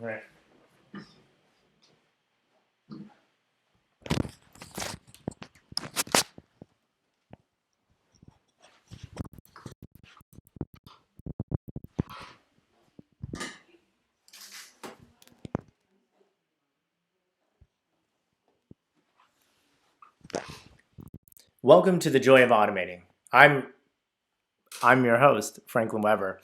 Right. Welcome to the Joy of Automating. I'm your host, Franklin Weber.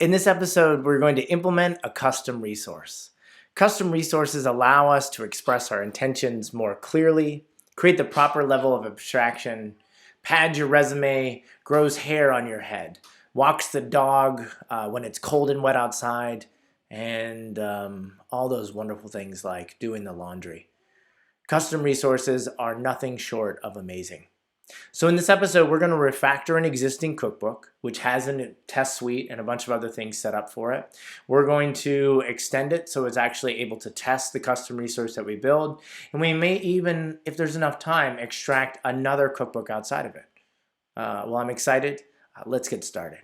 In this episode, we're going to implement a custom resource. Custom resources allow us to express our intentions more clearly, create the proper level of abstraction, pad your resume, grows hair on your head, walks the dog when it's cold and wet outside, and all those wonderful things like doing the laundry. Custom resources are nothing short of amazing. So in this episode, we're going to refactor an existing cookbook, which has a test suite and a bunch of other things set up for it. We're going to extend it so it's actually able to test the custom resource that we build. And we may even, if there's enough time, extract another cookbook outside of it. Well, I'm excited. Let's get started.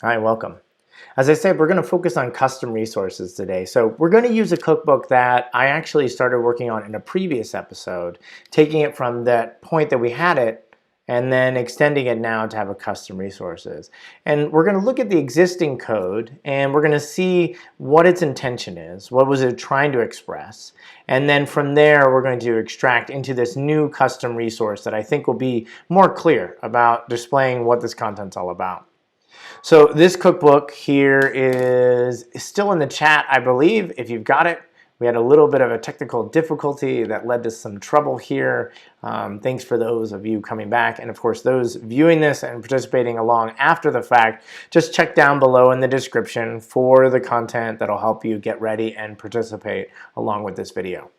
All right, welcome. As I said, we're going to focus on custom resources today. So we're going to use a cookbook that I actually started working on in a previous episode, taking it from that point that we had it and then extending it now to have a custom resources. And we're going to look at the existing code and we're going to see what its intention is, what was it trying to express. And then from there, we're going to extract into this new custom resource that I think will be more clear about displaying what this content's all about. So this cookbook here is still in the chat, I believe, if you've got it. We had a little bit of a technical difficulty that led to some trouble here. Thanks for those of you coming back. And of course, those viewing this and participating along after the fact, just check down below in the description for the content that'll help you get ready and participate along with this video.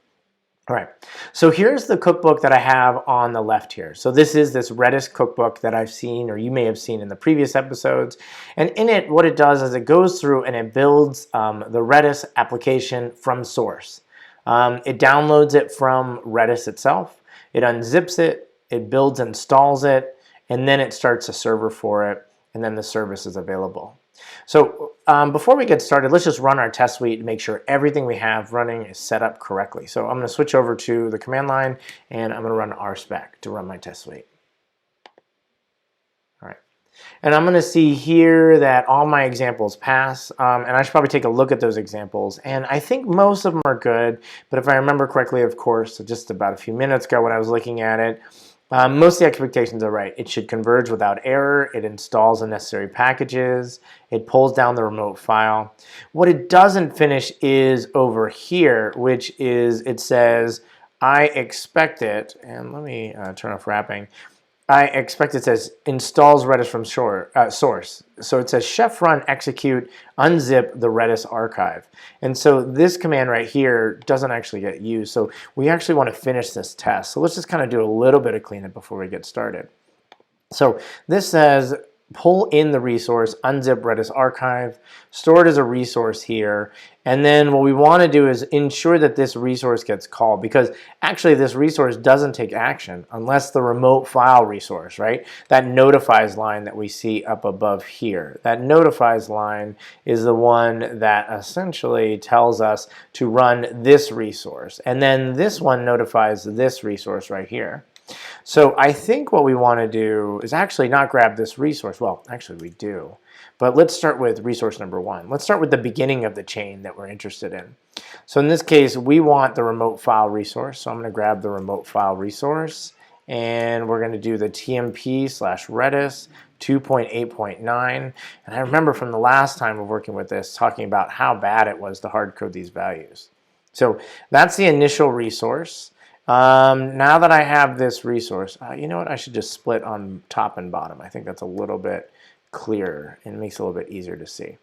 All right, so here's the cookbook that I have on the left here. So this is this Redis cookbook that I've seen, or you may have seen in the previous episodes. And in it, what it does is it goes through and it builds the Redis application from source. It downloads it from Redis itself. It unzips it, it builds and installs it, and then it starts a server for it, and then the service is available. So before we get started, let's just run our test suite to make sure everything we have running is set up correctly. So I'm going to switch over to the command line and I'm going to run RSpec to run my test suite. All right. And I'm going to see here that all my examples pass, and I should probably take a look at those examples. And I think most of them are good, but if I remember correctly, of course, just about a few minutes ago when I was looking at it, most of the expectations are right. It should converge without error. It installs the necessary packages. It pulls down the remote file. What it doesn't finish is over here, which is it says, I expect it, and let me turn off wrapping. I expect it says installs Redis from source. So it says chef run execute unzip the Redis archive. And so this command right here doesn't actually get used. So we actually want to finish this test. So let's just kind of do a little bit of cleanup before we get started. So this says pull in the resource, unzip Redis archive, store it as a resource here. And then what we want to do is ensure that this resource gets called, because actually this resource doesn't take action unless the remote file resource, right? That notifies line that we see up above here. That notifies line is the one that essentially tells us to run this resource. And then this one notifies this resource right here. So I think what we want to do is actually not grab this resource. Well, actually we do. But let's start with resource number one. Let's start with the beginning of the chain that we're interested in. So in this case, we want the remote file resource. So I'm going to grab the remote file resource, and we're going to do the tmp/redis 2.8.9. And I remember from the last time of working with this, talking about how bad it was to hard code these values. So that's the initial resource. Now that I have this resource, you know what? I should just split on top and bottom. I think that's a little bit clearer and makes it a little bit easier to see.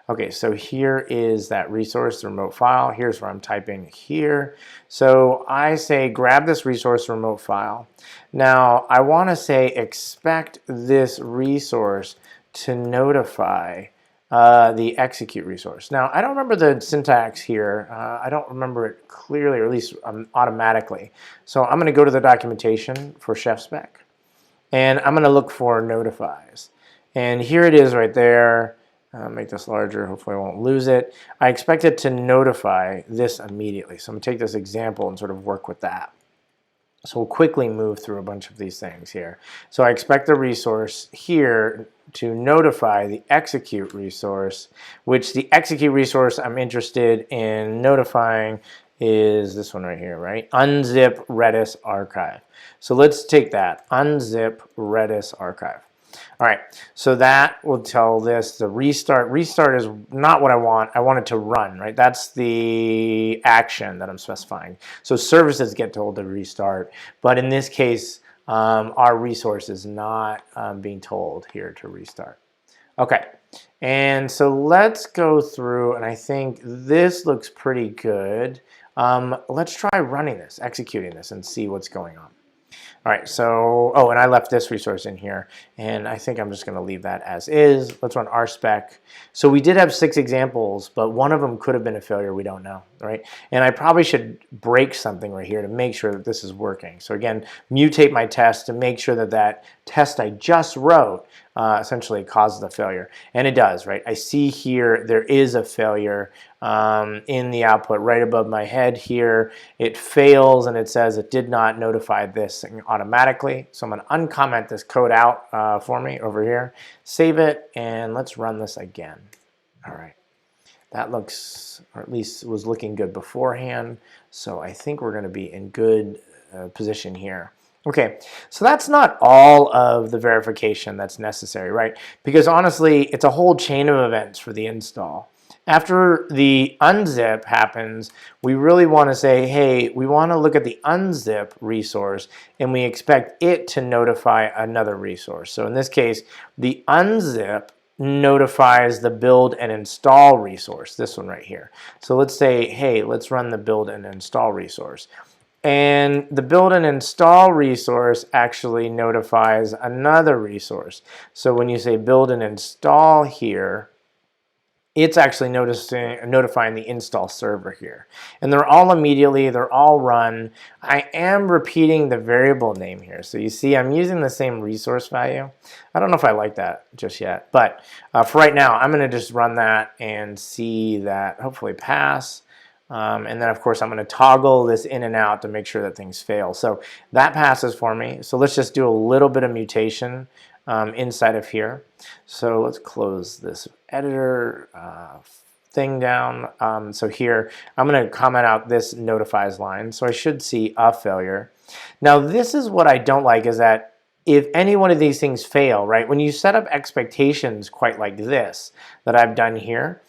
Okay, so here is that resource, the remote file. Here's where I'm typing here. So I say grab this resource remote file. Now I want to say expect this resource to notify the execute resource. Now I don't remember the syntax here. I don't remember it clearly, or at least automatically. So I'm going to go to the documentation for Chef-spec, and I'm going to look for notifies. And here it is right there. Make this larger, hopefully I won't lose it. I expect it to notify this immediately. So I'm going to take this example and sort of work with that. So we'll quickly move through a bunch of these things here. So I expect the resource here to notify the execute resource, which the execute resource I'm interested in notifying is this one right here, right? Unzip Redis archive. So let's take that, unzip Redis archive. All right, so that will tell this the restart. Restart is not what I want. I want it to run, right? That's the action that I'm specifying. So services get told to restart, but in this case, our resource is not being told here to restart. Okay, and so let's go through, and I think this looks pretty good. Let's try running this, executing this, and see what's going on. All right, so, oh, and I left this resource in here, and I think I'm just going to leave that as is. Let's run RSpec. So we did have 6 examples, but one of them could have been a failure. We don't know, right? And I probably should break something right here to make sure that this is working. So again, mutate my test to make sure that that test I just wrote essentially causes a failure. And it does, right? I see here there is a failure in the output right above my head here. It fails and it says it did not notify this thing automatically. So I'm going to uncomment this code out for me over here, save it, and let's run this again. All right. That looks, or at least was looking good beforehand. So I think we're going to be in good position here. Okay, so that's not all of the verification that's necessary, right? Because honestly, it's a whole chain of events for the install. After the unzip happens, we really want to say, hey, we want to look at the unzip resource, and we expect it to notify another resource. So in this case, the unzip notifies the build and install resource, this one right here. So let's say, hey, let's run the build and install resource. And the build and install resource actually notifies another resource. So when you say build and install here, it's actually notifying the install server here. And they're all immediately, they're all run. I am repeating the variable name here. So you see I'm using the same resource value. I don't know if I like that just yet, but for right now, I'm gonna just run that and see that hopefully pass. And then of course I'm going to toggle this in and out to make sure that things fail. So that passes for me. So let's just do a little bit of mutation inside of here. So let's close this editor thing down. So here I'm going to comment out this notifies line. So I should see a failure. Now this is what I don't like, is that if any one of these things fail, right, when you set up expectations quite like this that I've done here,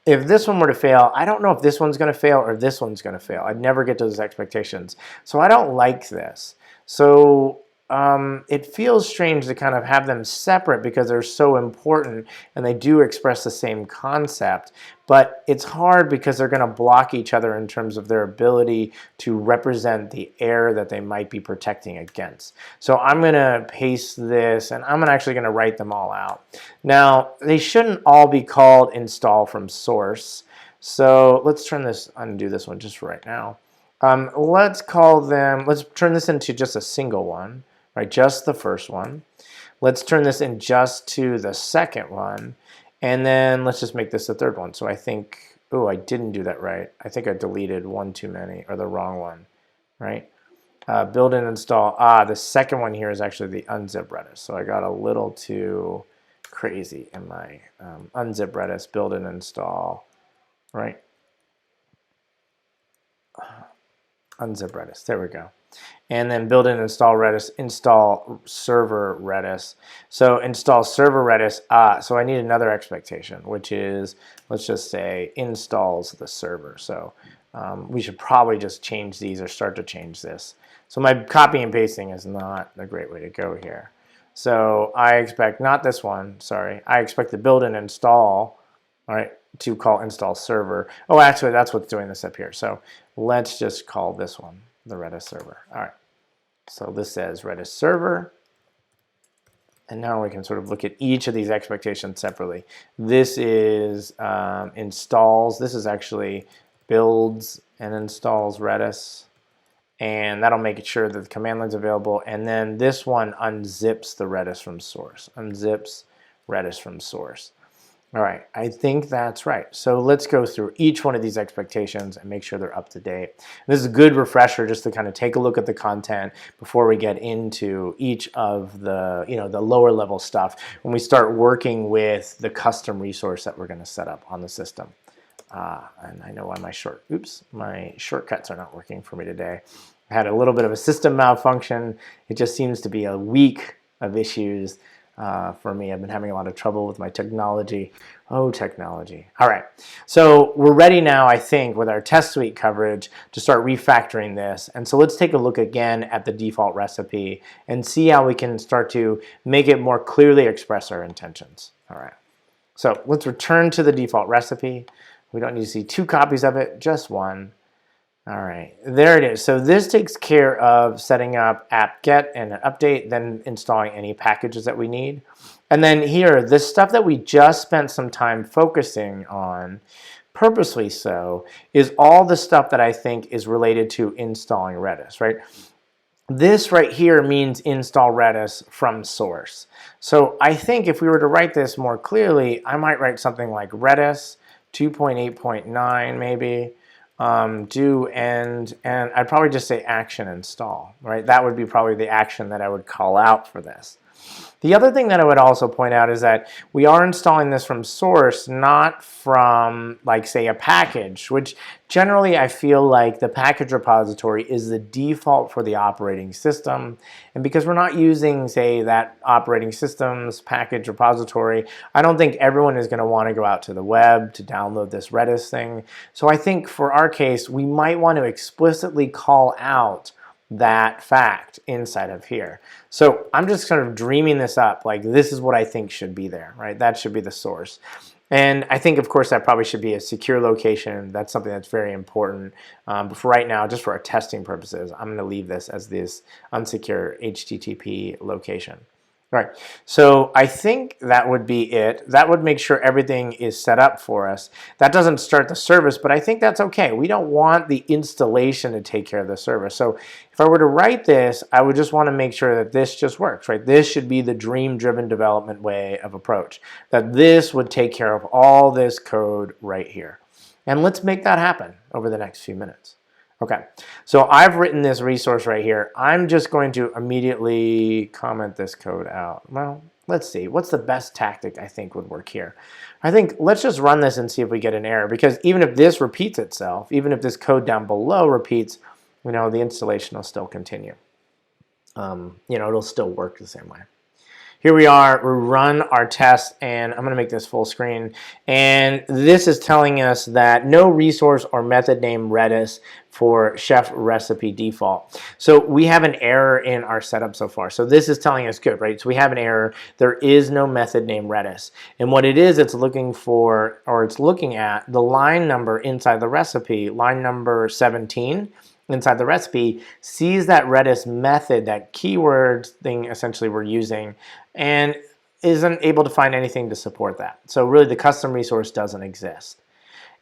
if this one were to fail, I don't know if this one's going to fail or this one's going to fail. I'd never get to those expectations. So I don't like this. So it feels strange to kind of have them separate because they're so important and they do express the same concept. But it's hard because they're going to block each other in terms of their ability to represent the error that they might be protecting against. So I'm going to paste this and I'm actually going to write them all out. Now, they shouldn't all be called install from source. So let's undo this one just right now. Let's turn this into just a single one, right? Just the first one. Let's turn this in just to the second one. And then let's just make this the third one. So I think, oh, I didn't do that right. I think I deleted one too many, or the wrong one, right? Build and install. The second one here is actually the unzip Redis. So I got a little too crazy in my unzip Redis, build and install, right? unzip Redis. There we go. And then build in install Redis, install server Redis. So install server Redis. So I need another expectation, which is, let's just say installs the server. So we should probably just change these or start to change this. So my copy and pasting is not a great way to go here. So I expect not this one, sorry. I expect the build and install, all right, to call install server. Oh, actually, that's what's doing this up here. So let's just call this one the Redis server. All right. So this says Redis server. And now we can sort of look at each of these expectations separately. This is installs. This is actually builds and installs Redis. And that'll make sure that the command line's available. And then this one unzips the Redis from source. Unzips Redis from source. All right, I think that's right. So let's go through each one of these expectations and make sure they're up to date. This is a good refresher just to kind of take a look at the content before we get into each of the, the lower level stuff when we start working with the custom resource that we're going to set up on the system. And I know why my shortcuts are not working for me today. I had a little bit of a system malfunction. It just seems to be a week of issues. For me, I've been having a lot of trouble with my technology. Oh, technology. All right, so we're ready now, I think, with our test suite coverage to start refactoring this. And so let's take a look again at the default recipe and see how we can start to make it more clearly express our intentions. All right, so let's return to the default recipe. We don't need to see 2 copies of it, just one. All right, there it is. So this takes care of setting up apt-get and an update, then installing any packages that we need. And then here, this stuff that we just spent some time focusing on, purposely so, is all the stuff that I think is related to installing Redis, right? This right here means install Redis from source. So I think if we were to write this more clearly, I might write something like Redis 2.8.9 maybe. Do end, and I'd probably just say action install, right? That would be probably the action that I would call out for this. The other thing that I would also point out is that we are installing this from source, not from, like, say, a package, which generally I feel like the package repository is the default for the operating system. And because we're not using, say, that operating system's package repository, I don't think everyone is going to want to go out to the web to download this Redis thing. So I think for our case, we might want to explicitly call out that fact inside of here. So I'm just sort of dreaming this up, like this is what I think should be there, right? That should be the source. And I think, of course, that probably should be a secure location. That's something that's very important. But for right now, just for our testing purposes, I'm going to leave this as this unsecure HTTP location. All right, so I think that would be it. That would make sure everything is set up for us. That doesn't start the service, but I think that's okay. We don't want the installation to take care of the service. So if I were to write this, I would just want to make sure that this just works, right? This should be the dream-driven development way of approach, that this would take care of all this code right here. And let's make that happen over the next few minutes. Okay, so I've written this resource right here. I'm just going to immediately comment this code out. Well, let's see. What's the best tactic I think would work here? I think let's just run this and see if we get an error, because even if this repeats itself, even if this code down below repeats, the installation will still continue. It'll still work the same way. Here we are, we run our test, and I'm going to make this full screen. And this is telling us that no resource or method name Redis for chef recipe default. So we have an error in our setup so far. So this is telling us good, right? So we have an error. There is no method name Redis. And what it is, it's looking for, or it's looking at the line number inside the recipe, line number 17. Inside the recipe, sees that Redis method, that keyword thing essentially we're using, and isn't able to find anything to support that. So really the custom resource doesn't exist.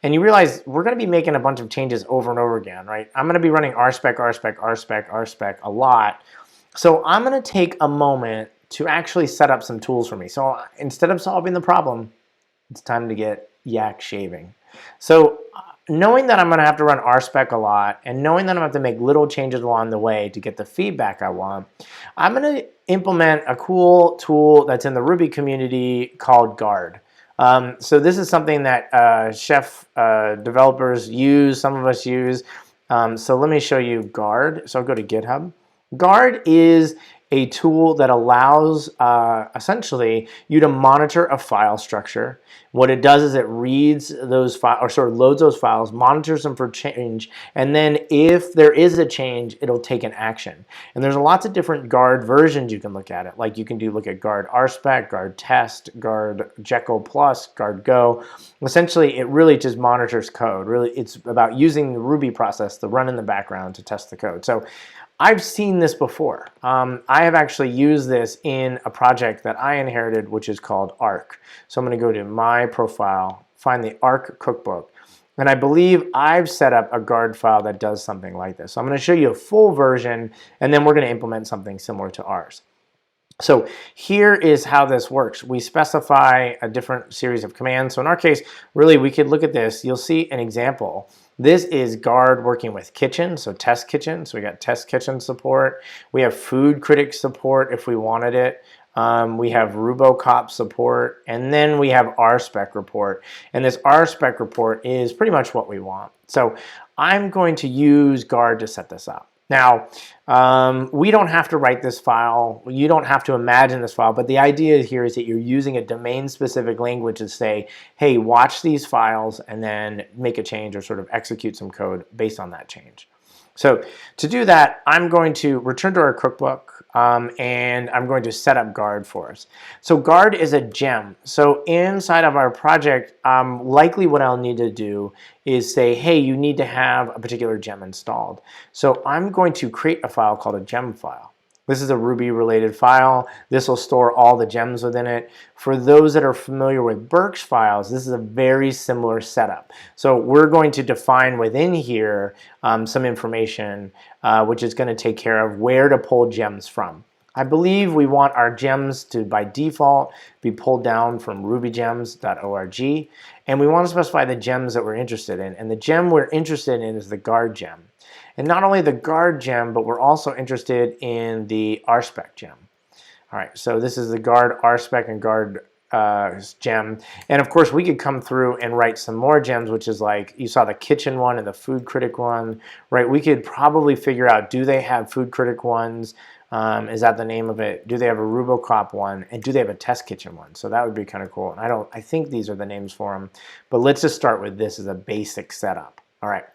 And you realize we're going to be making a bunch of changes over and over again, right? I'm going to be running RSpec, RSpec, RSpec, RSpec a lot. So I'm going to take a moment to actually set up some tools for me. So instead of solving the problem, it's time to get yak shaving. So knowing that I'm going to have to run RSpec a lot, and knowing that I'm going to have to make little changes along the way to get the feedback I want, I'm going to implement a cool tool that's in the Ruby community called Guard. So this is something that Chef developers use, some of us use. So let me show you Guard. So I'll go to GitHub. Guard is a tool that allows essentially you to monitor a file structure. What it does is it reads those files, or sort of loads those files, monitors them for change, and then if there is a change, it'll take an action. And there's lots of different Guard versions you can look at it. Like you can look at Guard-RSpec, Guard Test, Guard Jekyll Plus, Guard Go. Essentially, it really just monitors code. Really, it's about using the Ruby process to run in the background to test the code. So I've seen this before. I have actually used this in a project that I inherited, which is called Arc. So I'm going to go to my profile, find the Arc cookbook, and I believe I've set up a Guard file that does something like this. So I'm going to show you a full version, and then we're going to implement something similar to ours. So here is how this works. We specify a different series of commands. So in our case, really, we could look at this. You'll see an example. This is Guard working with kitchen, so test kitchen. So we got test kitchen support. We have food critic support if we wanted it. We have Rubocop support, and then we have RSpec report. And this RSpec report is pretty much what we want. So I'm going to use Guard to set this up. Now, we don't have to write this file. You don't have to imagine this file, but the idea here is that you're using a domain-specific language to say, hey, watch these files and then make a change or sort of execute some code based on that change. So to do that, I'm going to return to our cookbook and I'm going to set up Guard for us. So Guard is a gem. So inside of our project, likely what I'll need to do is say, hey, you need to have a particular gem installed. So I'm going to create a file called a gem file. This is a Ruby related file. This will store all the gems within it. For those that are familiar with Burks files, this is a very similar setup. So we're going to define within here some information which is going to take care of where to pull gems from. I believe we want our gems to, by default, be pulled down from rubygems.org. And we want to specify the gems that we're interested in. And the gem we're interested in is the Guard gem. And not only the Guard gem, but we're also interested in the RSpec gem. All right, so this is the Guard-RSpec and Guard gem. And of course, we could come through and write some more gems, which is like, you saw the kitchen one and the food critic one, right? We could probably figure out, do they have food critic ones? Is that the name of it? Do they have a Rubocop one? And do they have a test kitchen one? So that would be kind of cool. And I think these are the names for them. But let's just start with this as a basic setup. All right.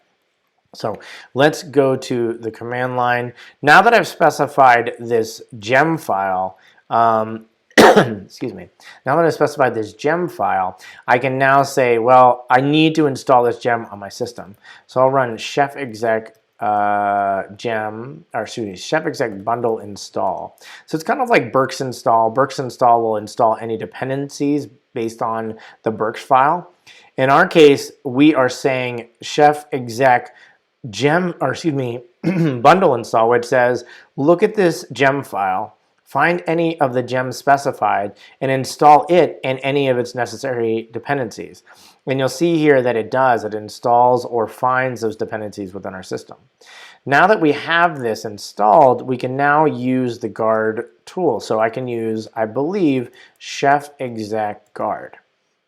So let's go to the command line. Now that I've specified this gem file, excuse me. Now that I've specified this gem file, I can now say, well, I need to install this gem on my system. So I'll run chef exec chef exec bundle install. So it's kind of like Burks install. Burks install will install any dependencies based on the Burks file. In our case, we are saying chef exec bundle install, which says, look at this gem file, find any of the gems specified, and install it and any of its necessary dependencies. And you'll see here that it does. It installs or finds those dependencies within our system. Now that we have this installed, we can now use the Guard tool. So I can use, I believe, chef exec Guard,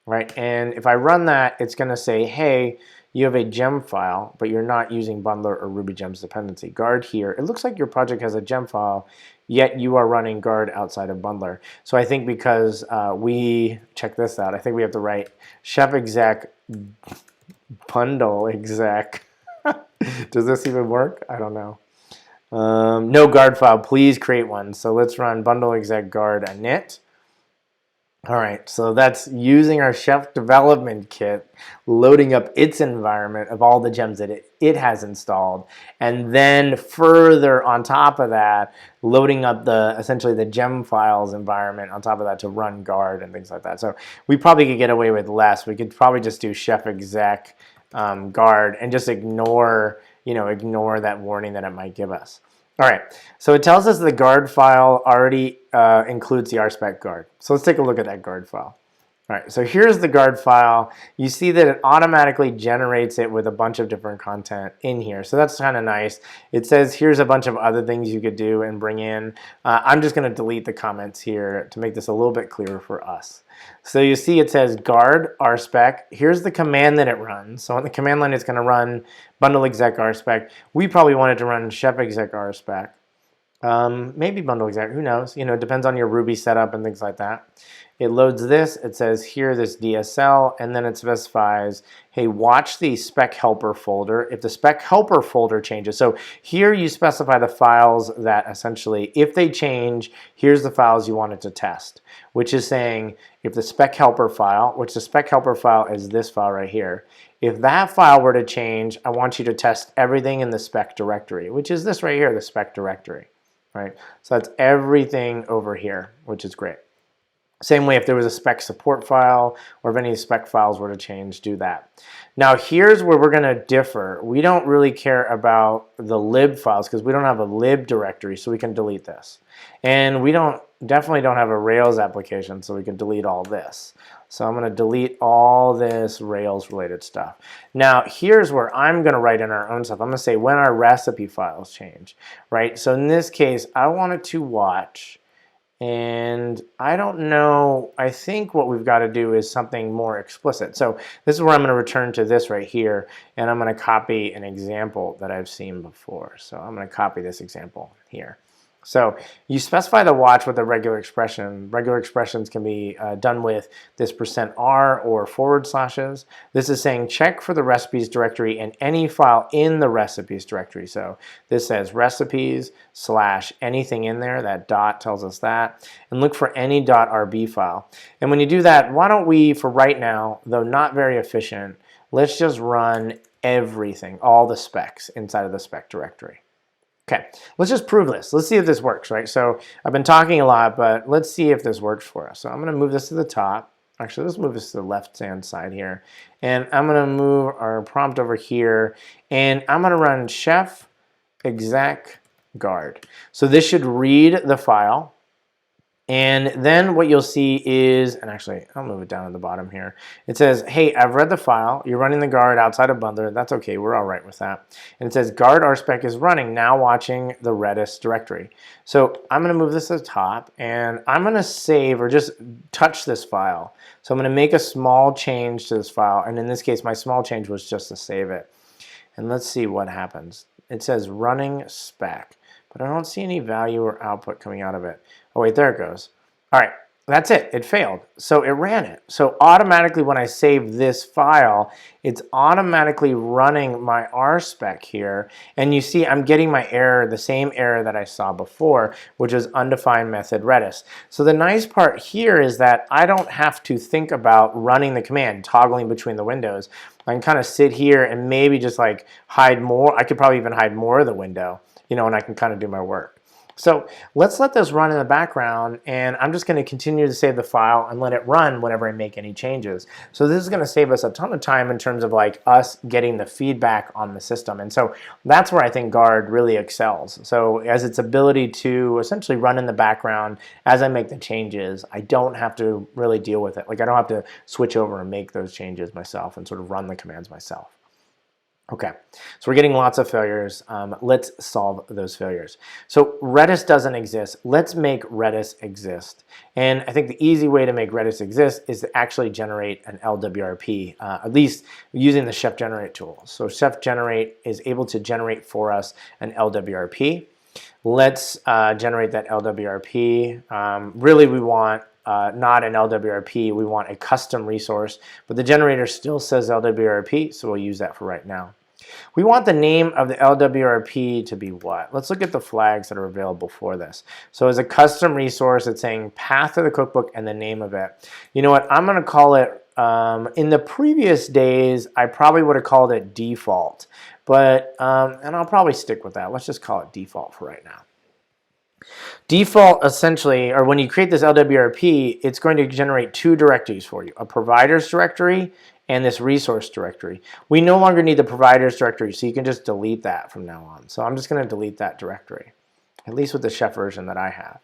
right? And if I run that, it's going to say, hey, you have a gem file, but you're not using bundler or Ruby gems dependency. Guard here. It looks like your project has a gem file, yet you are running Guard outside of bundler. So I think because check this out, I think we have to write chef exec bundle exec. Does this even work? I don't know. No Guard file, please create one. So let's run bundle exec Guard init. All right, so that's using our chef development kit, loading up its environment of all the gems that it has installed, and then further on top of that, loading up essentially the gem files environment on top of that to run Guard and things like that. So we probably could get away with less. We could probably just do chef exec Guard and just ignore that warning that it might give us. All right, so it tells us the Guard file already includes the RSpec Guard. So let's take a look at that Guard file. All right, so here's the Guard file. You see that it automatically generates it with a bunch of different content in here. So that's kind of nice. It says here's a bunch of other things you could do and bring in. I'm just going to delete the comments here to make this a little bit clearer for us. So you see it says Guard-RSpec. Here's the command that it runs. So on the command line, it's going to run bundle exec RSpec. We probably want it to run chef exec RSpec. Maybe bundle exec, who knows? You know, it depends on your Ruby setup and things like that. It loads this, it says here this DSL, and then it specifies, hey, watch the spec helper folder. If the spec helper folder changes, so here you specify the files that essentially, if they change, here's the files you want it to test, which is saying if the spec helper file, which the spec helper file is this file right here, if that file were to change, I want you to test everything in the spec directory, which is this right here, the spec directory. Right? So that's everything over here, which is great. Same way if there was a spec support file or if any spec files were to change, do that. Now here's where we're going to differ. We don't really care about the lib files because we don't have a lib directory, so we can delete this. And we definitely don't have a Rails application, so we can delete all this. So I'm going to delete all this Rails related stuff. Now here's where I'm going to write in our own stuff. I'm going to say when our recipe files change, right? So in this case, I want it to watch. And I don't know, I think what we've got to do is something more explicit. So this is where I'm going to return to this right here, and I'm going to copy an example that I've seen before. So I'm going to copy this example here. So you specify the watch with a regular expression. Regular expressions can be done with this %r or forward slashes. This is saying check for the recipes directory and any file in the recipes directory. So this says recipes / anything in there. That dot tells us that. And look for any .rb file. And when you do that, why don't we, for right now, though not very efficient, let's just run everything, all the specs inside of the spec directory. Okay, let's just prove this. Let's see if this works, right? So I've been talking a lot, but let's see if this works for us. So I'm going to move this to the top. Actually, let's move this to the left-hand side here. And I'm going to move our prompt over here. And I'm going to run chef exec guard. So this should read the file. And then what you'll see is, and actually I'll move it down at the bottom here. It says, hey, I've read the file. You're running the guard outside of bundler. That's okay. We're all right with that. And it says Guard-RSpec is running, now watching the Redis directory. So I'm going to move this to the top, and I'm going to save or just touch this file. So I'm going to make a small change to this file. And in this case, my small change was just to save it. And let's see what happens. It says running spec, but I don't see any value or output coming out of it. Oh wait, there it goes. All right, that's it. It failed. So it ran it. So automatically when I save this file, it's automatically running my RSpec here. And you see I'm getting my error, the same error that I saw before, which is undefined method Redis. So the nice part here is that I don't have to think about running the command, toggling between the windows. I can kind of sit here and maybe just like hide more. I could probably even hide more of the window, you know, and I can kind of do my work. So let's let this run in the background, and I'm just going to continue to save the file and let it run whenever I make any changes. So this is going to save us a ton of time in terms of like us getting the feedback on the system. And so that's where I think Guard really excels. So as its ability to essentially run in the background as I make the changes, I don't have to really deal with it. Like I don't have to switch over and make those changes myself and sort of run the commands myself. Okay, so we're getting lots of failures. Let's solve those failures. So Redis doesn't exist. Let's make Redis exist. And I think the easy way to make Redis exist is to actually generate an LWRP, at least using the chef generate tool. So chef generate is able to generate for us an LWRP. Let's generate that LWRP. Really, we want not an LWRP, we want a custom resource, but the generator still says LWRP, so we'll use that for right now. We want the name of the LWRP to be what? Let's look at the flags that are available for this. So as a custom resource, it's saying path to the cookbook and the name of it. You know what? I'm going to call it, in the previous days, I probably would have called it default, but, and I'll probably stick with that. Let's just call it default for right now. Default essentially, or when you create this LWRP, it's going to generate two directories for you, a providers directory and this resource directory. We no longer need the providers directory, so you can just delete that from now on. So I'm just going to delete that directory, at least with the chef version that I have.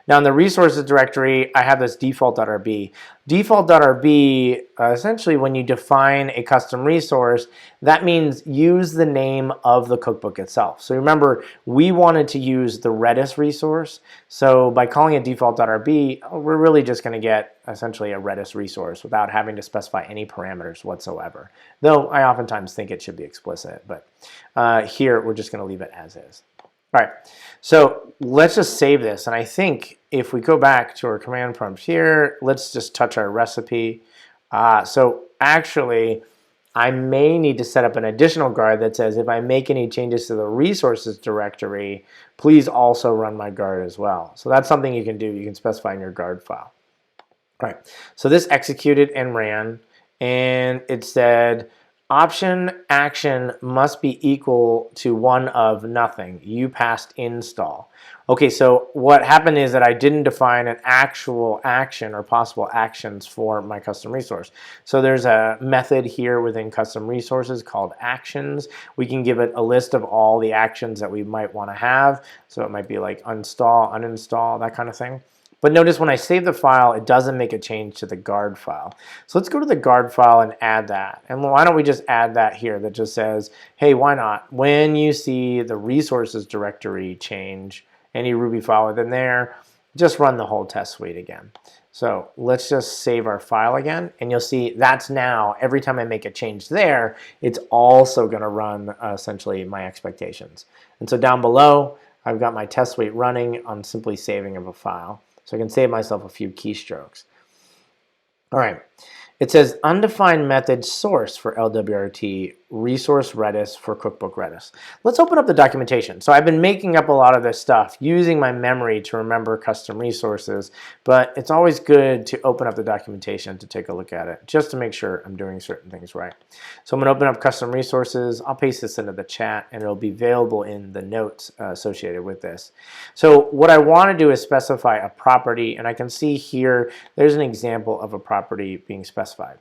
Now in the resources directory, I have this default.rb. Default.rb, essentially when you define a custom resource, that means use the name of the cookbook itself. So remember, we wanted to use the Redis resource. So by calling it default.rb, we're really just going to get essentially a Redis resource without having to specify any parameters whatsoever. Though I oftentimes think it should be explicit, but here we're just going to leave it as is. All right, so let's just save this. And I think if we go back to our command prompt here, let's just touch our recipe. So actually, I may need to set up an additional guard that says if I make any changes to the resources directory, please also run my guard as well. So that's something you can do. You can specify in your guard file. All right, so this executed and ran, and it said, option action must be equal to one of nothing. You passed install. Okay, so what happened is that I didn't define an actual action or possible actions for my custom resource. So there's a method here within custom resources called actions. We can give it a list of all the actions that we might want to have. So it might be like install, uninstall, that kind of thing. But notice when I save the file, it doesn't make a change to the guard file. So let's go to the guard file and add that. And why don't we just add that here that just says, hey, why not? When you see the resources directory change, any Ruby file within there, just run the whole test suite again. So let's just save our file again. And you'll see that's now, every time I make a change there, it's also going to run essentially my expectations. And so down below, I've got my test suite running on simply saving of a file. So I can save myself a few keystrokes. All right. It says undefined method source for LWRT resource Redis for cookbook Redis. Let's open up the documentation. So I've been making up a lot of this stuff using my memory to remember custom resources, but it's always good to open up the documentation to take a look at it just to make sure I'm doing certain things right. So I'm going to open up custom resources. I'll paste this into the chat and it'll be available in the notes associated with this. So what I want to do is specify a property, and I can see here there's an example of a property being specified.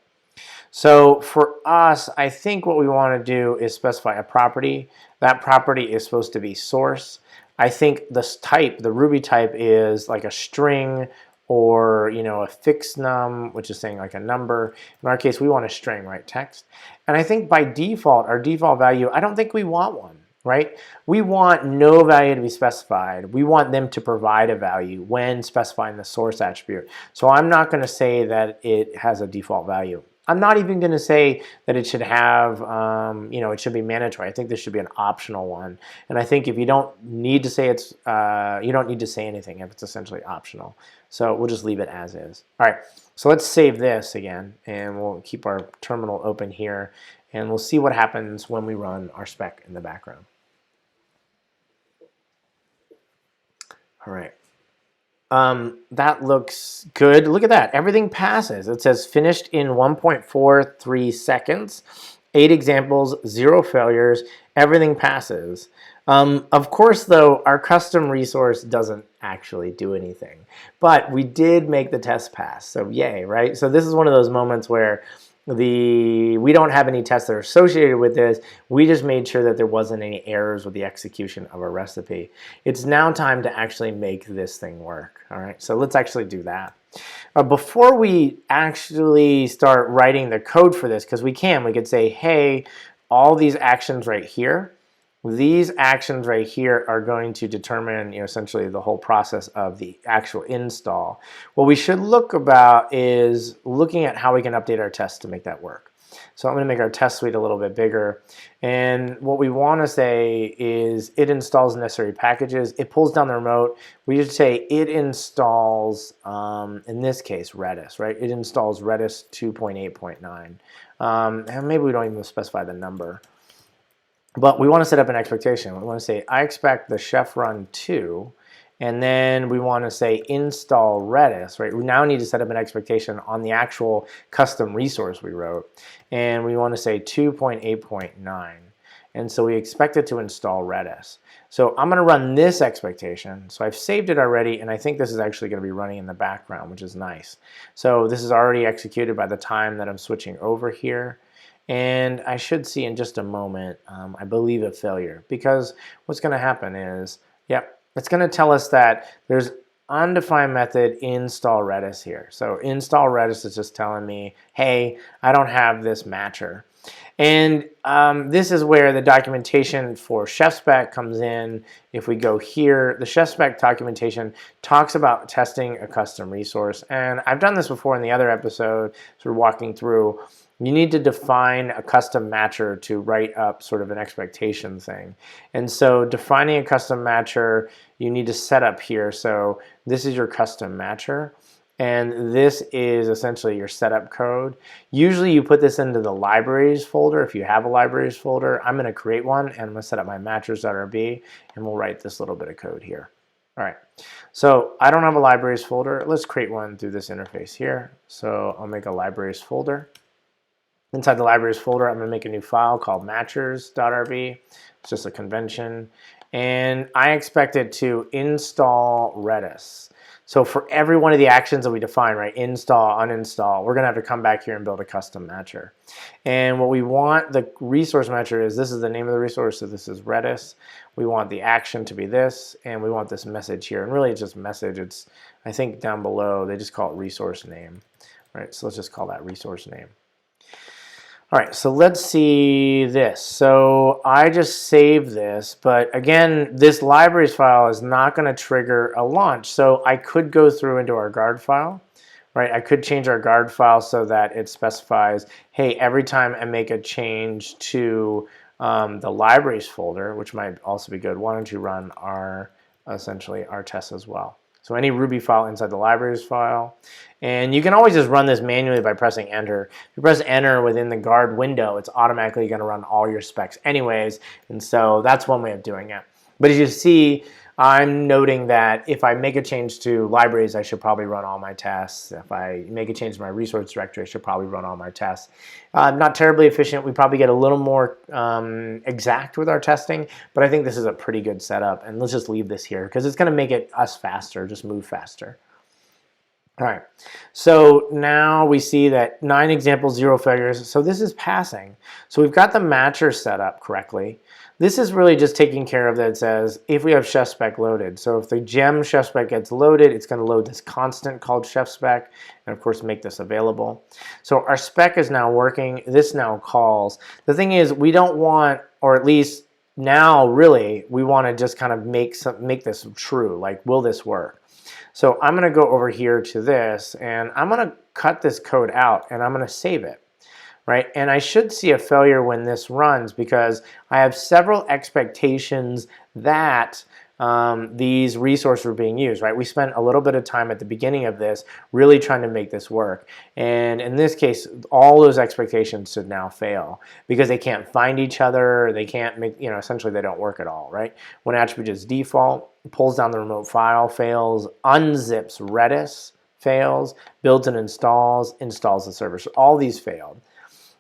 So for us, I think what we want to do is specify a property. That property is supposed to be source. I think this type, the Ruby type, is like a string or a fixed num, which is saying like a number. In our case, we want a string, right? Text. And I think by default, our default value, I don't think we want one, right? We want no value to be specified. We want them to provide a value when specifying the source attribute. So I'm not going to say that it has a default value. I'm not even going to say that it should have, it should be mandatory. I think this should be an optional one. And I think if you don't need to say it's, you don't need to say anything if it's essentially optional. So we'll just leave it as is. All right, so let's save this again, and we'll keep our terminal open here, and we'll see what happens when we run our spec in the background. All right. That looks good. Look at that. Everything passes. It says finished in 1.43 seconds. 8 examples, 0 failures. Everything passes. Of course, though, our custom resource doesn't actually do anything. But we did make the test pass. So yay, right? So this is one of those moments where we don't have any tests that are associated with this. We just made sure that there wasn't any errors with the execution of our recipe. It's now time to actually make this thing work. All right, so let's actually do that. Before we actually start writing the code for this, because we could say, hey, all these actions right here, these actions right here are going to determine, essentially the whole process of the actual install. What we should look about is looking at how we can update our tests to make that work. So I'm going to make our test suite a little bit bigger. And what we want to say is it installs necessary packages. It pulls down the remote. We should say it installs, in this case, Redis, right? It installs Redis 2.8.9. And maybe we don't even specify the number. But we want to set up an expectation. We want to say, I expect the chef run 2, and then we want to say install Redis, right? We now need to set up an expectation on the actual custom resource we wrote. And we want to say 2.8.9. And so we expect it to install Redis. So I'm going to run this expectation. So I've saved it already, and I think this is actually going to be running in the background, which is nice. So this is already executed by the time that I'm switching over here. And I should see in just a moment, I believe, a failure. Because what's going to happen is, it's going to tell us that there's undefined method install Redis here. So install Redis is just telling me, hey, I don't have this matcher. And this is where the documentation for chef-spec comes in. If we go here, the chef-spec documentation talks about testing a custom resource. And I've done this before in the other episode, sort of walking through. You need to define a custom matcher to write up sort of an expectation thing. And so defining a custom matcher, you need to set up here. So this is your custom matcher. And this is essentially your setup code. Usually you put this into the libraries folder if you have a libraries folder. I'm going to create one and I'm going to set up my matchers.rb and we'll write this little bit of code here. All right, so I don't have a libraries folder. Let's create one through this interface here. So I'll make a libraries folder. Inside the libraries folder, I'm going to make a new file called matchers.rb. It's just a convention. And I expect it to install Redis. So for every one of the actions that we define, right, install, uninstall, we're going to have to come back here and build a custom matcher. And what we want the resource matcher is, this is the name of the resource, so this is Redis. We want the action to be this, and we want this message here. And really it's just message. It's, I think down below, they just call it resource name. Right, so let's just call that resource name. All right, so let's see this. So I just saved this, but again, this libraries file is not going to trigger a launch. So I could go through into our Guard file, right? I could change our Guard file so that it specifies, hey, every time I make a change to the libraries folder, which might also be good, why don't you run our, essentially our tests as well. So any Ruby file inside the libraries file. And you can always just run this manually by pressing enter. If you press enter within the Guard window, it's automatically going to run all your specs anyways. And so that's one way of doing it. But as you see, I'm noting that if I make a change to libraries, I should probably run all my tests. If I make a change to my resource directory, I should probably run all my tests. Not terribly efficient. We probably get a little more exact with our testing, but I think this is a pretty good setup. And let's just leave this here because it's going to make it us faster, just move faster. All right, so now we see that 9 examples, 0 failures. So this is passing. So we've got the matcher set up correctly. This is really just taking care of that. It says if we have chef-spec loaded. So if the gem chef-spec gets loaded, it's going to load this constant called chef-spec and of course make this available. So our spec is now working. This now calls. The thing is we don't want, or at least now really, we want to just kind of make this true. Like, will this work? So I'm going to go over here to this and I'm going to cut this code out and I'm going to save it, right? And I should see a failure when this runs because I have several expectations that these resources are being used, right? We spent a little bit of time at the beginning of this really trying to make this work. And in this case, all those expectations should now fail because they can't find each other. They can't make, you know, essentially they don't work at all, right? When attribute is default, pulls down the remote file, fails, unzips Redis, fails, builds and installs the server. So all these failed.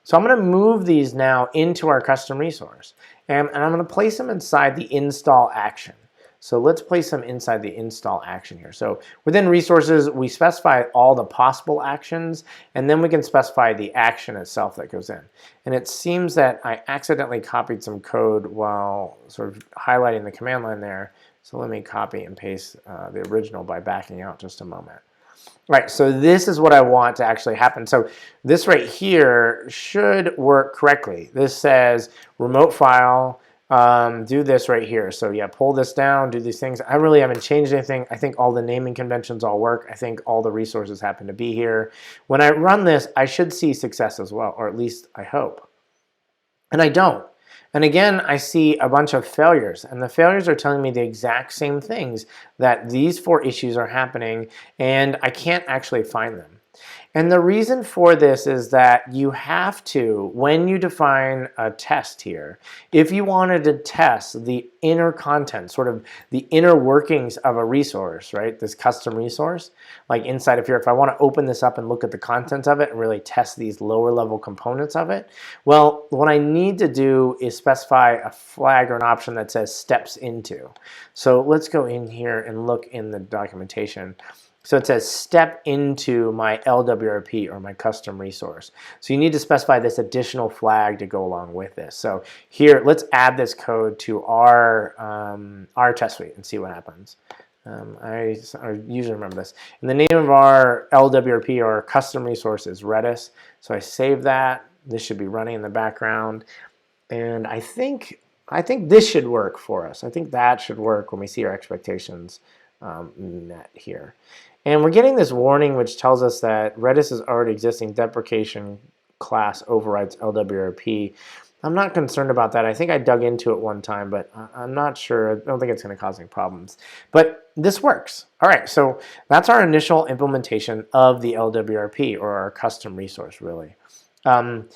So I'm going to move these now into our custom resource. And I'm going to place them inside the install action. So let's place them inside the install action here. So within resources, we specify all the possible actions, and then we can specify the action itself that goes in. And it seems that I accidentally copied some code while sort of highlighting the command line there. So let me copy and paste the original by backing out just a moment. Right, so this is what I want to actually happen. So this right here should work correctly. This says remote file, do this right here. So yeah, pull this down, do these things. I really haven't changed anything. I think all the naming conventions all work. I think all the resources happen to be here. When I run this, I should see success as well, or at least I hope. And I don't. And again, I see a bunch of failures, and the failures are telling me the exact same things, that these 4 issues are happening, and I can't actually find them. And the reason for this is that you have to, when you define a test here, if you wanted to test the inner content, sort of the inner workings of a resource, right, this custom resource, like inside of here, if I want to open this up and look at the contents of it and really test these lower level components of it, well, what I need to do is specify a flag or an option that says steps into. So let's go in here and look in the documentation. So it says step into my LWRP or my custom resource. So you need to specify this additional flag to go along with this. So here, let's add this code to our test suite and see what happens. I usually remember this. And the name of our LWRP or custom resource is Redis. So I save that. This should be running in the background. And I think this should work for us. I think that should work when we see our expectations met here. And we're getting this warning which tells us that Redis is already existing deprecation class overrides LWRP. I'm not concerned about that. I think I dug into it one time, but I'm not sure. I don't think it's going to cause any problems. But this works. All right, so that's our initial implementation of the LWRP, or our custom resource, really. And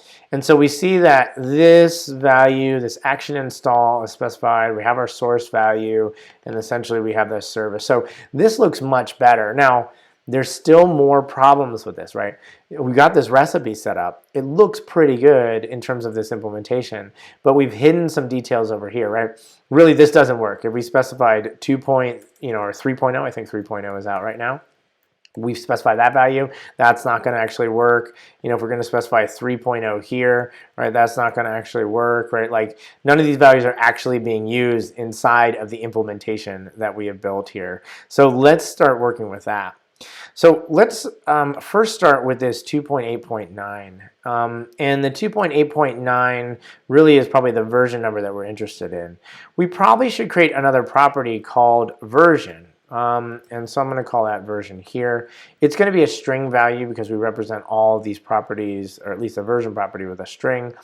so we see that this value, this action install is specified. We have our source value, and essentially we have this service. So this looks much better. Now, there's still more problems with this, right? We got this recipe set up. It looks pretty good in terms of this implementation, but we've hidden some details over here, right? Really, this doesn't work. If we specified 2. Or 3.0, I think 3.0 is out right now. We've specified that value. That's not going to actually work. If we're going to specify 3.0 here, right, that's not going to actually work, right? Like, none of these values are actually being used inside of the implementation that we have built here. So let's start working with that. So let's first start with this 2.8.9. And the 2.8.9 really is probably the version number that we're interested in. We probably should create another property called version. And so I'm going to call that version here. It's going to be a string value because we represent all of these properties, or at least a version property with a string.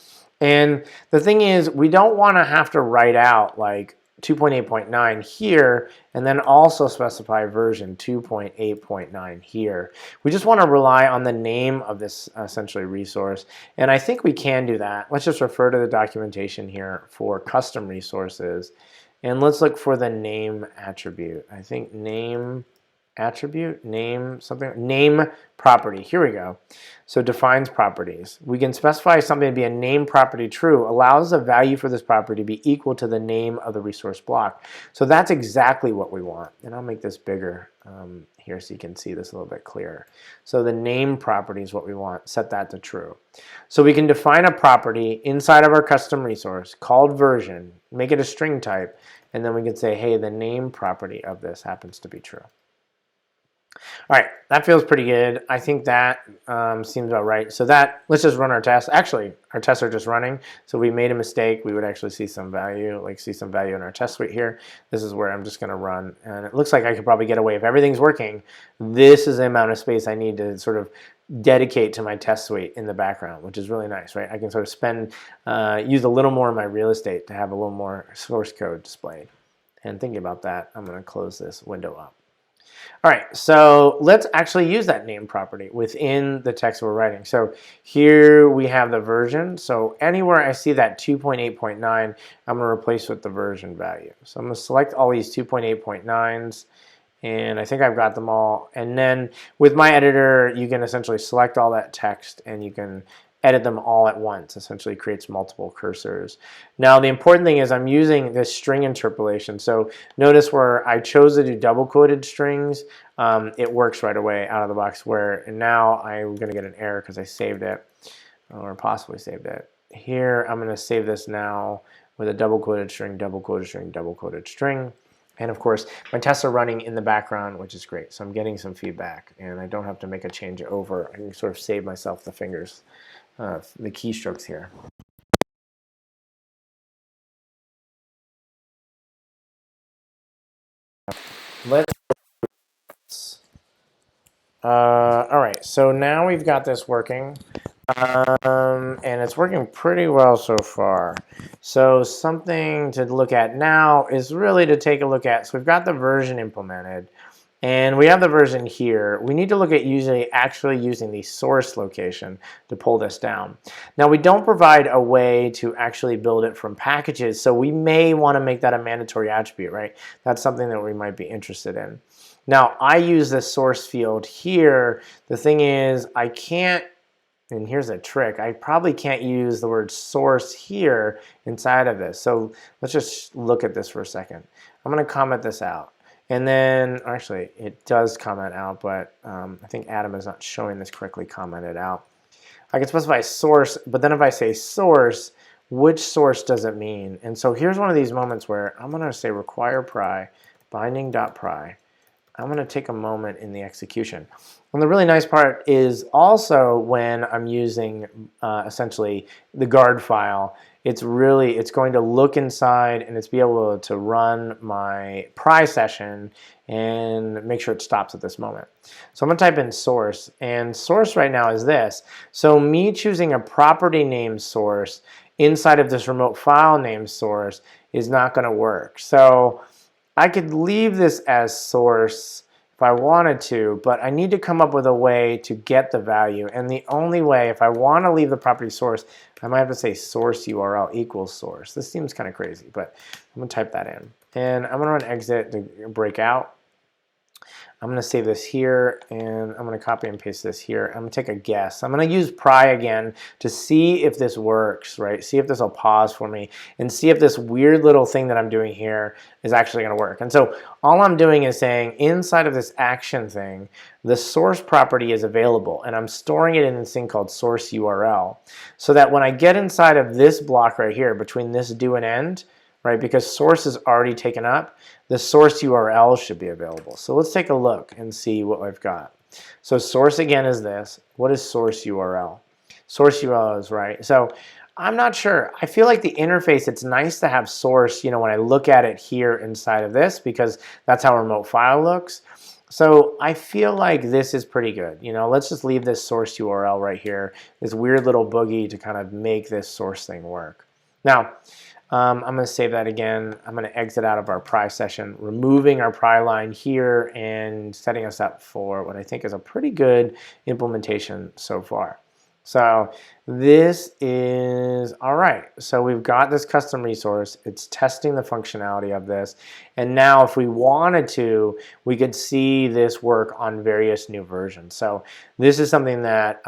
And the thing is, we don't want to have to write out like 2.8.9 here and then also specify version 2.8.9 here. We just want to rely on the name of this essentially resource, and I think we can do that. Let's just refer to the documentation here for custom resources, and let's look for the name attribute. I think name attribute, name property. Here we go. So defines properties. We can specify something to be a name property true, allows the value for this property to be equal to the name of the resource block. So that's exactly what we want. And I'll make this bigger here so you can see this a little bit clearer. So the name property is what we want. Set that to true. So we can define a property inside of our custom resource called version, make it a string type, and then we can say, hey, the name property of this happens to be true. All right, that feels pretty good. I think that seems about right. So let's just run our test. Actually, our tests are just running. So we made a mistake. We would actually see some value, in our test suite here. This is where I'm just going to run. And it looks like I could probably get away. If everything's working, this is the amount of space I need to sort of dedicate to my test suite in the background, which is really nice, right? I can sort of use a little more of my real estate to have a little more source code displayed. And thinking about that, I'm going to close this window up. All right, so let's actually use that name property within the text we're writing. So here we have the version. So anywhere I see that 2.8.9, I'm going to replace with the version value. So I'm going to select all these 2.8.9s, and I think I've got them all. And then with my editor, you can essentially select all that text and you can edit them all at once. Essentially creates multiple cursors. Now the important thing is I'm using this string interpolation. So notice where I chose to do double quoted strings, it works right away out of the box, where now I'm going to get an error because I saved it, or possibly saved it. Here I'm going to save this now with a double quoted string, double quoted string, double quoted string. And of course, my tests are running in the background, which is great. So I'm getting some feedback, and I don't have to make a change over. I can sort of save myself the fingers, the keystrokes here. All right, so now we've got this working, and it's working pretty well so far. So something to look at now is really to take a look at, so we've got the version implemented, and we have the version here. We need to look at actually using the source location to pull this down. Now we don't provide a way to actually build it from packages, so we may want to make that a mandatory attribute, right? That's something that we might be interested in. Now I use this source field here. The thing is, I can't, and here's a trick, I probably can't use the word source here inside of this. So let's just look at this for a second. I'm going to comment this out. And then, actually, it does comment out, but I think Adam is not showing this correctly commented out. I can specify source, but then if I say source, which source does it mean? And so here's one of these moments where I'm going to say require pry, binding.pry, I'm going to take a moment in the execution. And the really nice part is also when I'm using essentially the guard file, it's going to look inside and it's be able to run my pry session and make sure it stops at this moment. So I'm going to type in source, and source right now is this. So me choosing a property name source inside of this remote file name source is not going to work. So I could leave this as source if I wanted to, but I need to come up with a way to get the value. And the only way, if I want to leave the property source, I might have to say source URL equals source. This seems kind of crazy, but I'm going to type that in. And I'm going to run exit to break out. I'm going to save this here, and I'm going to copy and paste this here. I'm going to take a guess. I'm going to use pry again to see if this works, right? See if this will pause for me and see if this weird little thing that I'm doing here is actually going to work. And so all I'm doing is saying inside of this action thing, the source property is available, and I'm storing it in this thing called source URL, so that when I get inside of this block right here between this do and end, right, because source is already taken up, the source URL should be available. So let's take a look and see what I've got. So source again is this. What is source URL? Source URL is right. So I'm not sure. I feel like the interface, it's nice to have source, when I look at it here inside of this, because that's how remote file looks. So I feel like this is pretty good. Let's just leave this source URL right here, this weird little boogie to kind of make this source thing work. Now, I'm going to save that again. I'm going to exit out of our pry session, removing our pry line here and setting us up for what I think is a pretty good implementation so far. So this is all right. So we've got this custom resource. It's testing the functionality of this. And now if we wanted to, we could see this work on various new versions. So this is something that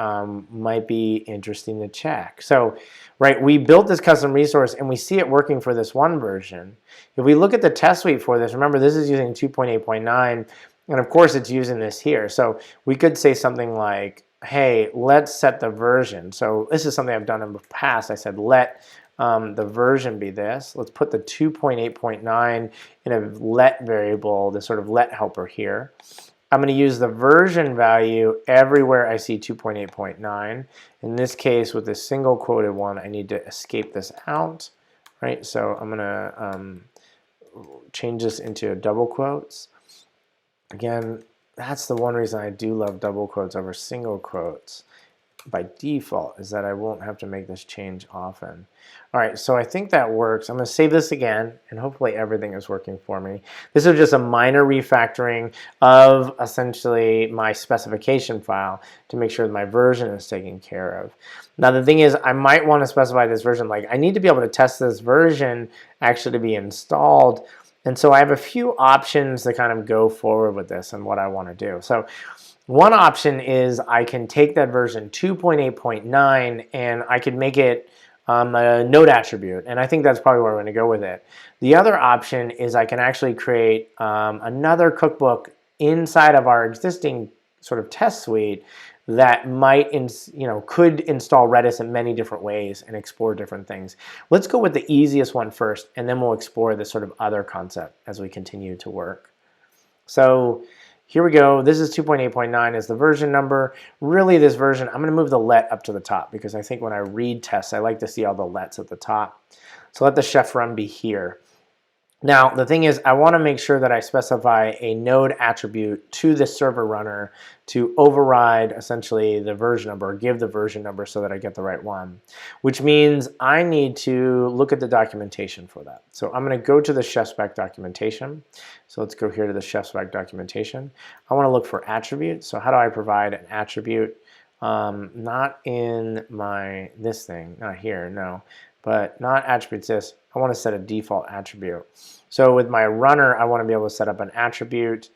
might be interesting to check. So right, we built this custom resource and we see it working for this one version. If we look at the test suite for this, remember this is using 2.8.9, and of course it's using this here. So we could say something like, hey, let's set the version. So this is something I've done in the past. I said let the version be this. Let's put the 2.8.9 in a let variable, the sort of let helper here. I'm going to use the version value everywhere I see 2.8.9. In this case, with this single quoted one, I need to escape this out, right? So I'm going to change this into double quotes. Again, that's the one reason I do love double quotes over single quotes by default, is that I won't have to make this change often. All right, so I think that works. I'm going to save this again, and hopefully everything is working for me. This is just a minor refactoring of essentially my specification file to make sure that my version is taken care of. Now the thing is, I might want to specify this version, like I need to be able to test this version actually to be installed. And so I have a few options to kind of go forward with this and what I want to do. So one option is I can take that version 2.8.9 and I could make it a node attribute, and I think that's probably where we're going to go with it. The other option is I can actually create another cookbook inside of our existing sort of test suite that might, could install Redis in many different ways and explore different things. Let's go with the easiest one first, and then we'll explore this sort of other concept as we continue to work. So here we go. This is 2.8.9 is the version number. Really, this version, I'm going to move the let up to the top because I think when I read tests, I like to see all the lets at the top. So let the chef run be here. Now, the thing is, I want to make sure that I specify a node attribute to the server runner to override essentially the version number, or give the version number so that I get the right one, which means I need to look at the documentation for that. So I'm going to go to the chef-spec documentation. So let's go here to the chef-spec documentation. I want to look for attributes. So how do I provide an attribute? Not in this thing, not here, no. But not attributes this. I want to set a default attribute. So with my runner, I want to be able to set up an attribute.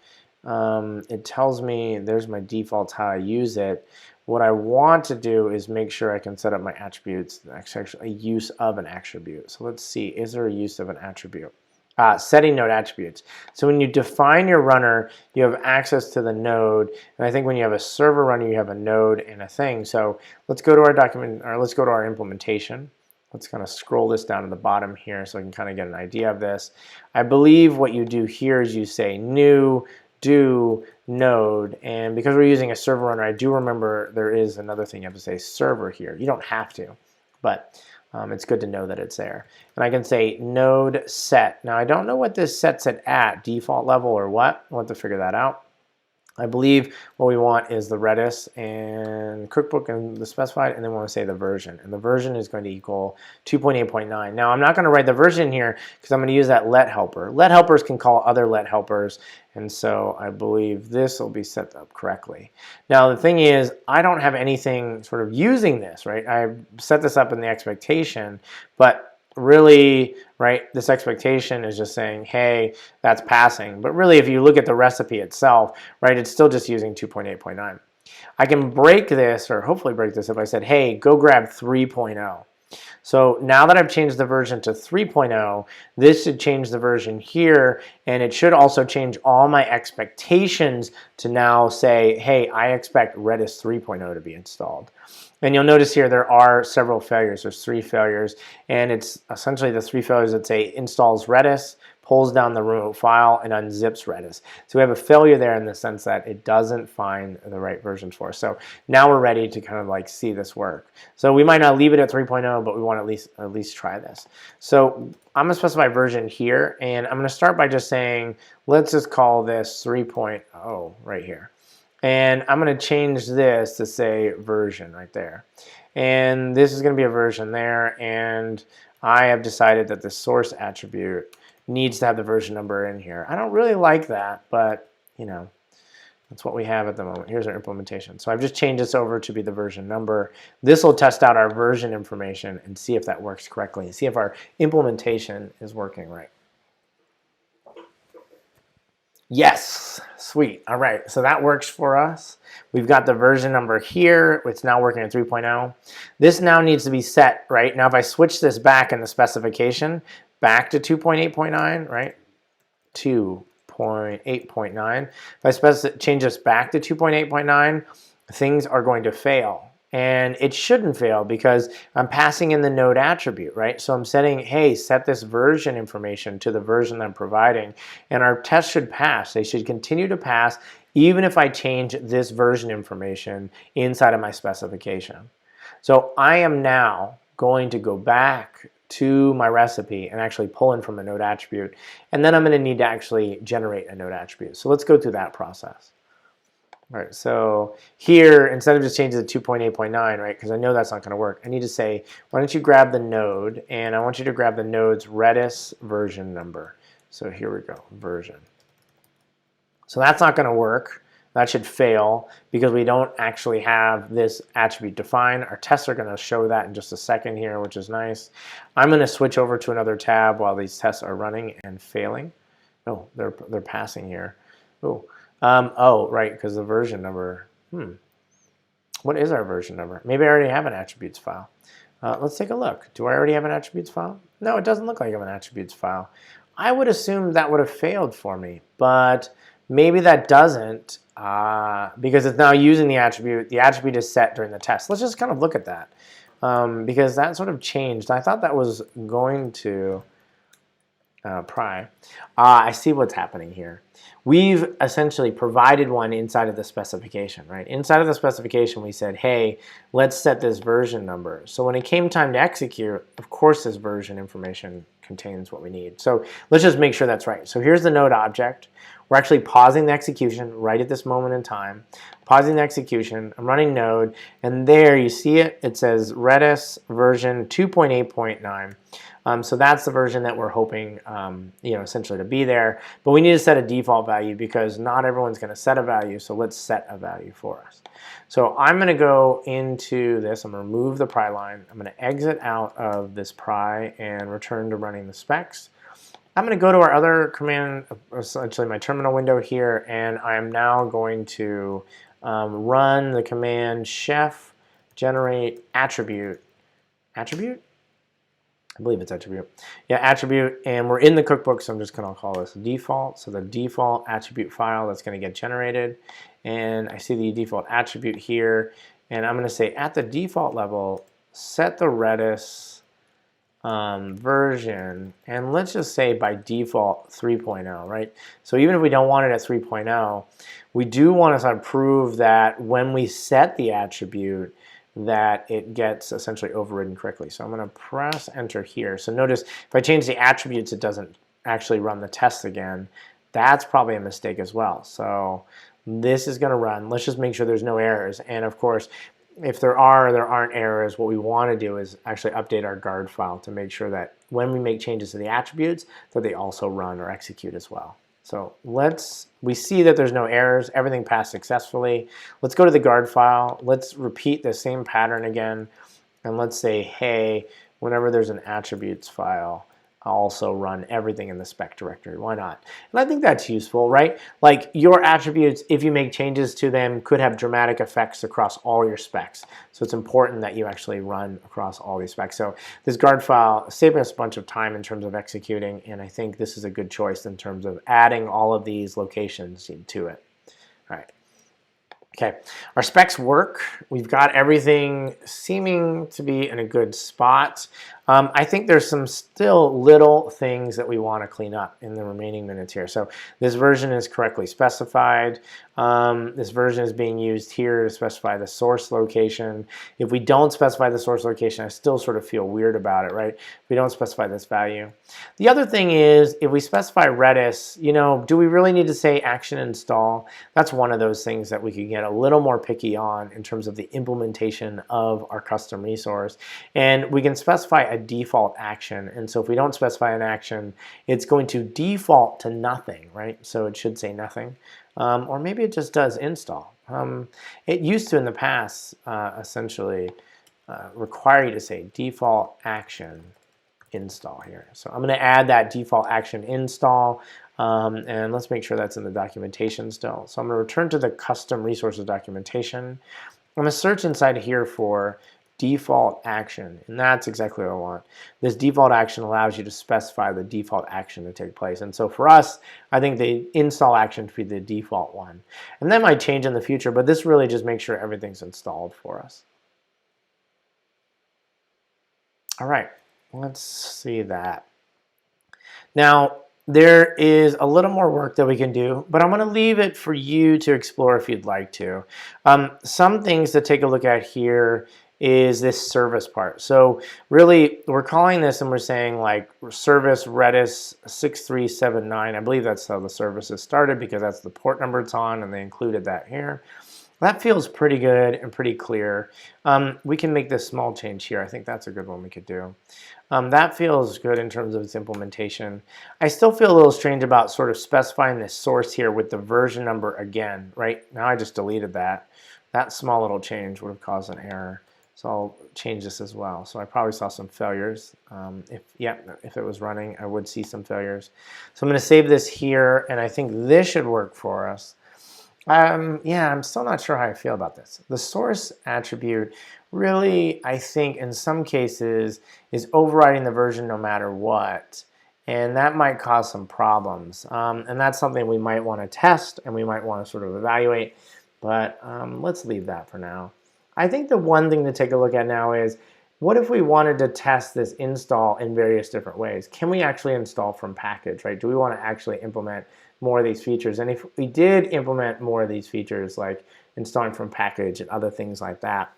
It tells me there's my defaults, how I use it. What I want to do is make sure I can set up my attributes, actually a use of an attribute. So let's see, is there a use of an attribute? Setting node attributes. So when you define your runner, you have access to the node, and I think when you have a server runner, you have a node and a thing. So let's go to our document, or let's go to our implementation. Let's kind of scroll this down to the bottom here so I can kind of get an idea of this. I believe what you do here is you say new do node, and because we're using a server runner, I do remember there is another thing you have to say server here. You don't have to, but it's good to know that it's there. And I can say node set. Now I don't know what this sets it at, default level or what. I'll have to figure that out. I believe what we want is the Redis and cookbook and the specified, and then we want to say the version. And the version is going to equal 2.8.9. Now, I'm not going to write the version here because I'm going to use that let helper. Let helpers can call other let helpers, and so I believe this will be set up correctly. Now, the thing is, I don't have anything sort of using this, right? I set this up in the expectation, but really, right, this expectation is just saying, hey, that's passing. But really, if you look at the recipe itself, right, it's still just using 2.8.9. I can break this, or hopefully break this, if I said, hey, go grab 3.0. So now that I've changed the version to 3.0, this should change the version here, and it should also change all my expectations to now say, hey, I expect Redis 3.0 to be installed. And you'll notice here there are several failures. There's 3 failures, and it's essentially the 3 failures that say installs Redis, pulls down the remote file, and unzips Redis. So we have a failure there in the sense that it doesn't find the right version for us. So now we're ready to kind of like see this work. So we might not leave it at 3.0, but we want to at least try this. So I'm going to specify version here, and I'm going to start by just saying, let's just call this 3.0 right here. And I'm going to change this to say version right there. And this is going to be a version there. And I have decided that the source attribute needs to have the version number in here. I don't really like that, but you know, that's what we have at the moment. Here's our implementation. So I've just changed this over to be the version number. This will test out our version information and see if that works correctly and see if our implementation is working right. Yes, sweet. All right, so that works for us. We've got the version number here. It's now working at 3.0. This now needs to be set, right? Now if I switch this back in the specification, back to 2.8.9, right? 2.8.9. If I change this back to 2.8.9, things are going to fail. And it shouldn't fail because I'm passing in the node attribute, right? So I'm setting, hey, set this version information to the version that I'm providing, and our test should pass. They should continue to pass even if I change this version information inside of my specification. So I am now going to go back to my recipe and actually pull in from a node attribute, and then I'm going to need to actually generate a node attribute. So let's go through that process. All right, so here, instead of just changing to 2.8.9, right, because I know that's not going to work, I need to say, why don't you grab the node, and I want you to grab the node's Redis version number. So here we go, version. So that's not going to work. That should fail because we don't actually have this attribute defined. Our tests are going to show that in just a second here, which is nice. I'm going to switch over to another tab while these tests are running and failing. Oh, they're passing here. Oh. Oh, right, because the version number, what is our version number? Maybe I already have an attributes file. Let's take a look. Do I already have an attributes file? No, it doesn't look like I have an attributes file. I would assume that would have failed for me, but maybe that doesn't because it's now using the attribute. The attribute is set during the test. Let's just kind of look at that because that sort of changed. I thought that was going to pry. I see what's happening here. We've essentially provided one inside of the specification, right? Inside of the specification, we said, hey, let's set this version number. So when it came time to execute, of course, this version information contains what we need. So let's just make sure that's right. So here's the node object. We're actually pausing the execution right at this moment in time. Pausing the execution, I'm running node, and there you see it. It says Redis version 2.8.9. So that's the version that we're hoping, essentially to be there. But we need to set a default value because not everyone's going to set a value. So let's set a value for us. So I'm going to go into this. I'm going to remove the pry line. I'm going to exit out of this pry and return to running the specs. I'm going to go to our other command, essentially my terminal window here, and I'm now going to run the command chef generate attribute. Attribute? I believe it's attribute. Yeah, attribute, and we're in the cookbook, so I'm just going to call this default. So the default attribute file that's going to get generated, and I see the default attribute here, and I'm going to say at the default level, set the Redis version, and let's just say by default 3.0, right? So even if we don't want it at 3.0, we do want to sort of prove that when we set the attribute that it gets essentially overridden correctly. So I'm going to press enter here. So notice if I change the attributes, it doesn't actually run the tests again. That's probably a mistake as well. So this is going to run. Let's just make sure there's no errors. And of course, if there aren't errors, what we want to do is actually update our guard file to make sure that when we make changes to the attributes, that they also run or execute as well. So we see that there's no errors, everything passed successfully. Let's go to the guard file. Let's repeat the same pattern again. And let's say, hey, whenever there's an attributes file, I'll also run everything in the spec directory. Why not? And I think that's useful, right? Like your attributes, if you make changes to them, could have dramatic effects across all your specs. So it's important that you actually run across all these specs. So this guard file saved us a bunch of time in terms of executing, and I think this is a good choice in terms of adding all of these locations to it. All right. Okay, our specs work. We've got everything seeming to be in a good spot. I think there's some still little things that we want to clean up in the remaining minutes here. So this version is correctly specified. This version is being used here to specify the source location. If we don't specify the source location, I still sort of feel weird about it, right? We don't specify this value. The other thing is, if we specify Redis, do we really need to say action install? That's one of those things that we could get a little more picky on in terms of the implementation of our custom resource. And we can specify a default action. And so if we don't specify an action, it's going to default to nothing, right? So it should say nothing. Or maybe it just does install. It used to in the past essentially require you to say default action install here. So I'm going to add that default action install, and let's make sure that's in the documentation still. So I'm going to return to the custom resources documentation. I'm going to search inside here for default action, and that's exactly what I want. This default action allows you to specify the default action to take place. And so for us, I think the install action should be the default one. And that might change in the future, but this really just makes sure everything's installed for us. All right, let's see that. Now, there is a little more work that we can do, but I'm going to leave it for you to explore if you'd like to. Some things to take a look at here is this service part. So really, we're calling this and we're saying like service Redis 6379. I believe that's how the service is started because that's the port number it's on, and they included that here. That feels pretty good and pretty clear. We can make this small change here. I think that's a good one we could do. That feels good in terms of its implementation. I still feel a little strange about sort of specifying this source here with the version number again, right? Now I just deleted that. That small little change would have caused an error. So I'll change this as well. So I probably saw some failures. If it was running, I would see some failures. So I'm going to save this here, and I think this should work for us. I'm still not sure how I feel about this. The source attribute really, I think, in some cases is overriding the version no matter what, and that might cause some problems. And that's something we might want to test and we might want to sort of evaluate, but let's leave that for now. I think the one thing to take a look at now is, what if we wanted to test this install in various different ways? Can we actually install from package, right? Do we want to actually implement more of these features? And if we did implement more of these features, like installing from package and other things like that,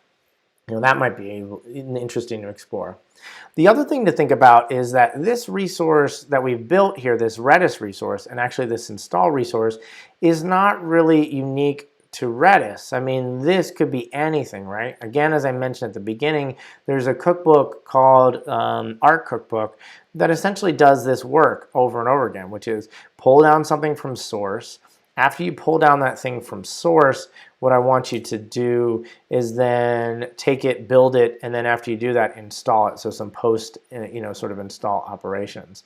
that might be interesting to explore. The other thing to think about is that this resource that we've built here, this Redis resource, and actually this install resource, is not really unique to Redis. I mean, this could be anything, right? Again, as I mentioned at the beginning, there's a cookbook called Art Cookbook that essentially does this work over and over again, which is pull down something from source. After you pull down that thing from source, what I want you to do is then take it, build it, and then after you do that, install it. So some post, sort of install operations.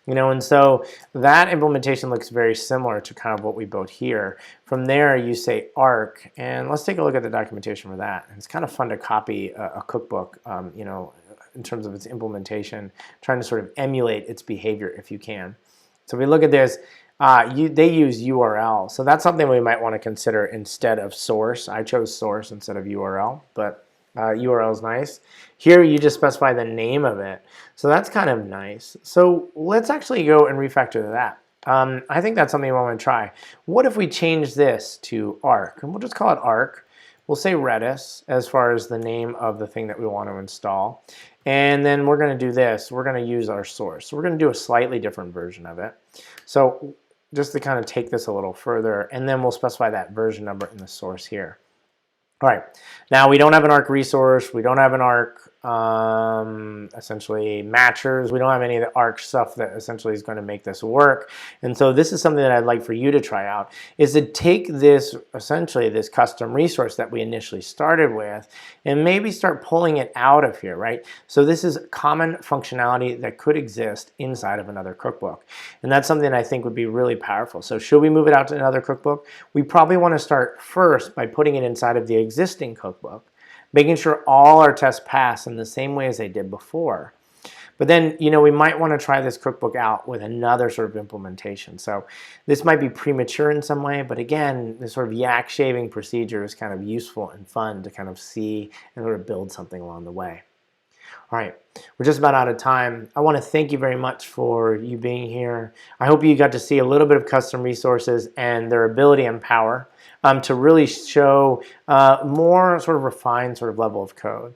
And so that implementation looks very similar to kind of what we built here. From there, you say arc, and let's take a look at the documentation for that. It's kind of fun to copy a cookbook, in terms of its implementation, trying to sort of emulate its behavior if you can. So if we look at this, they use URL. So that's something we might want to consider instead of source. I chose source instead of URL, but URL is nice. Here you just specify the name of it. So that's kind of nice. So let's actually go and refactor that. I think that's something we want to try. What if we change this to Arc? And we'll just call it Arc. We'll say Redis as far as the name of the thing that we want to install. And then we're going to do this. We're going to use our source. So we're going to do a slightly different version of it. So just to kind of take this a little further, and then we'll specify that version number in the source here. All right, now we don't have an Arc resource, we don't have an Arc essentially matchers, we don't have any of the Arc stuff that essentially is going to make this work. And so this is something that I'd like for you to try out, is to take this, essentially this custom resource that we initially started with, and maybe start pulling it out of here, right? So this is common functionality that could exist inside of another cookbook. And that's something I think would be really powerful. So should we move it out to another cookbook? We probably want to start first by putting it inside of the existing cookbook, making sure all our tests pass in the same way as they did before. But then, we might want to try this cookbook out with another sort of implementation. So this might be premature in some way, but again, this sort of yak shaving procedure is kind of useful and fun to kind of see and sort of build something along the way. All right, we're just about out of time. I want to thank you very much for you being here. I hope you got to see a little bit of custom resources and their ability and power to really show more sort of refined sort of level of code.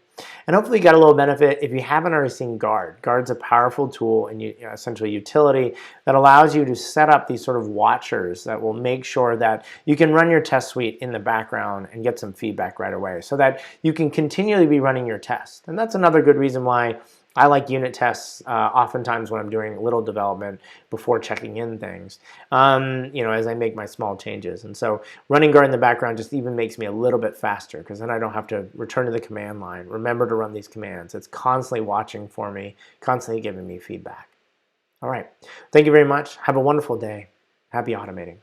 And hopefully you got a little benefit if you haven't already seen Guard. Guard's a powerful tool and essentially utility that allows you to set up these sort of watchers that will make sure that you can run your test suite in the background and get some feedback right away so that you can continually be running your test. And that's another good reason why I like unit tests oftentimes when I'm doing little development before checking in things, as I make my small changes. And so running Guard in the background just even makes me a little bit faster because then I don't have to return to the command line, remember to run these commands. It's constantly watching for me, constantly giving me feedback. All right. Thank you very much. Have a wonderful day. Happy automating.